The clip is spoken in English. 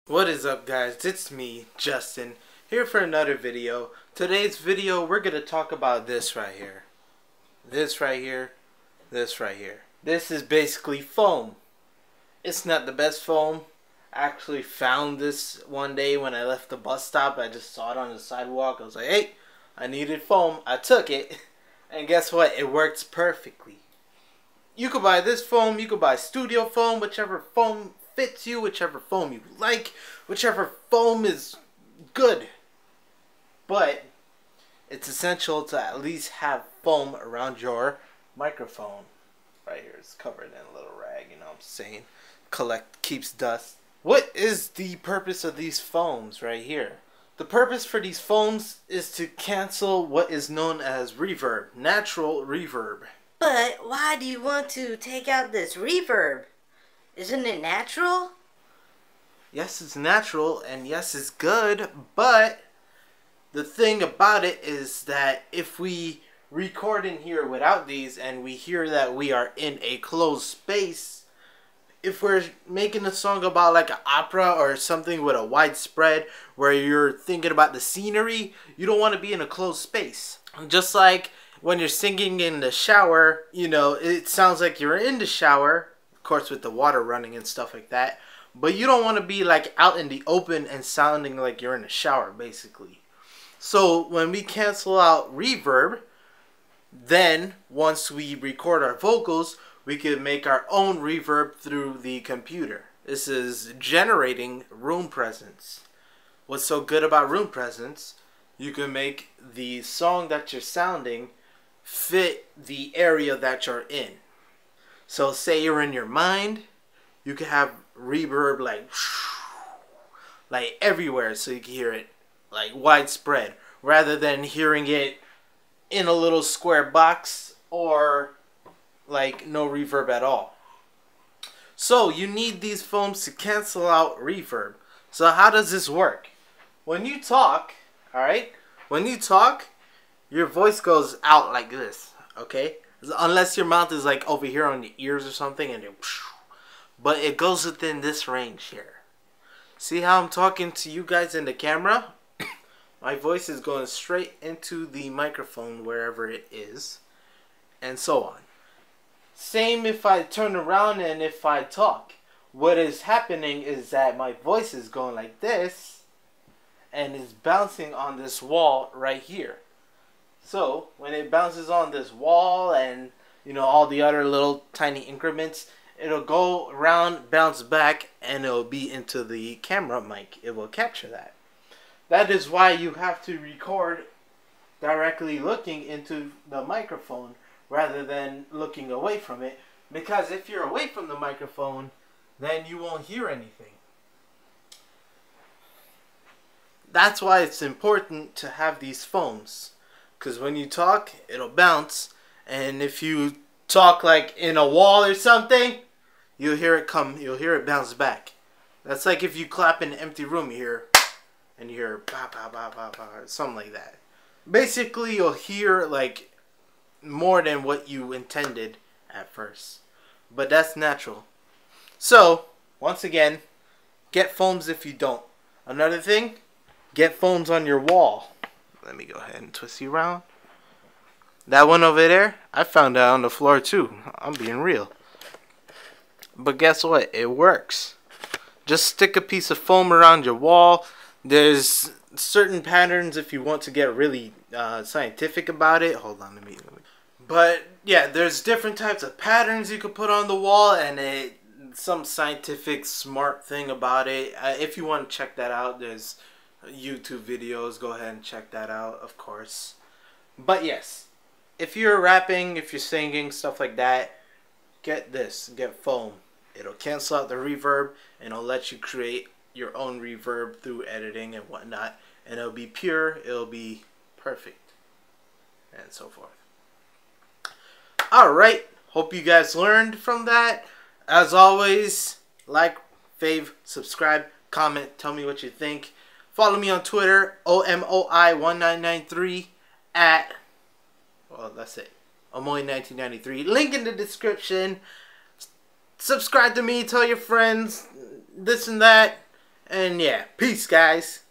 What is up, guys? It's me, Justin, here for another video. Today's video, we're going to talk about this right here. This right here. This right here. This is basically foam. It's not the best foam. I actually found this one day when I left the bus stop. I just saw it on the sidewalk. I was like, hey, I needed foam. I took it. And guess what? It works perfectly. You could buy this foam. You could buy studio foam, whichever foam fits you, whichever foam you like, whichever foam is good. But it's essential to at least have foam around your microphone. Right here, it's covered in a little rag, you know what I'm saying? Keeps dust. What is the purpose of these foams right here? The purpose for these foams is to cancel what is known as reverb, natural reverb. But why do you want to take out this reverb? Isn't it natural? Yes, it's natural, and yes, it's good, but the thing about it is that if we record in here without these and we hear that we are in a closed space, if we're making a song about like an opera or something with a wide spread where you're thinking about the scenery, you don't want to be in a closed space. Just like when you're singing in the shower, you know, it sounds like you're in the shower, of course with the water running and stuff like that, but you don't want to be like out in the open and sounding like you're in a shower basically. So when we cancel out reverb, then once we record our vocals, we can make our own reverb through the computer. This is generating room presence. What's so good about room presence? You can make the song that you're sounding fit the area that you're in. So say you're in your mind, you can have reverb like everywhere so you can hear it like widespread rather than hearing it in a little square box or like no reverb at all. So you need these foams to cancel out reverb. So how does this work? When you talk, alright? When you talk, your voice goes out like this, okay? Unless your mouth is like over here on your ears or something and but it goes within this range here. See how I'm talking to you guys in the camera? My voice is going straight into the microphone wherever it is, and so on. Same if I turn around and if I talk. What is happening is that my voice is going like this and is bouncing on this wall right here. So when it bounces on this wall and you know all the other little tiny increments, it'll go around, bounce back, and it'll be into the camera mic. It will capture that. That is why you have to record directly looking into the microphone rather than looking away from it, because if you're away from the microphone, then you won't hear anything. That's why it's important to have these foams, because when you talk, it'll bounce, and if you talk like in a wall or something, you'll hear it bounce back. That's like if you clap in an empty room, you hear, and you hear ba ba ba ba ba, something like that. Basically, you'll hear like more than what you intended at first, but that's natural. So once again, get foams if you don't. Another thing, get foams on your wall. Let me go ahead and twist you around. That one over there, I found that on the floor too. I'm being real. But guess what? It works. Just stick a piece of foam around your wall. There's certain patterns if you want to get really scientific about it. Hold on, let me. But yeah, there's different types of patterns you could put on the wall, and some scientific smart thing about it. If you want to check that out, there's YouTube videos. Go ahead and check that out, of course. But yes, if you're rapping, if you're singing, stuff like that, get this. Get foam. It'll cancel out the reverb, and it'll let you create your own reverb through editing and whatnot, and it'll be pure, it'll be perfect, and so forth. Alright, hope you guys learned from that. As always, like, fave, subscribe, comment, tell me what you think. Follow me on Twitter, OMOI1993 at, well, that's it, Omoy1993. Link in the description. Subscribe to me, tell your friends, this and that. And yeah, peace, guys.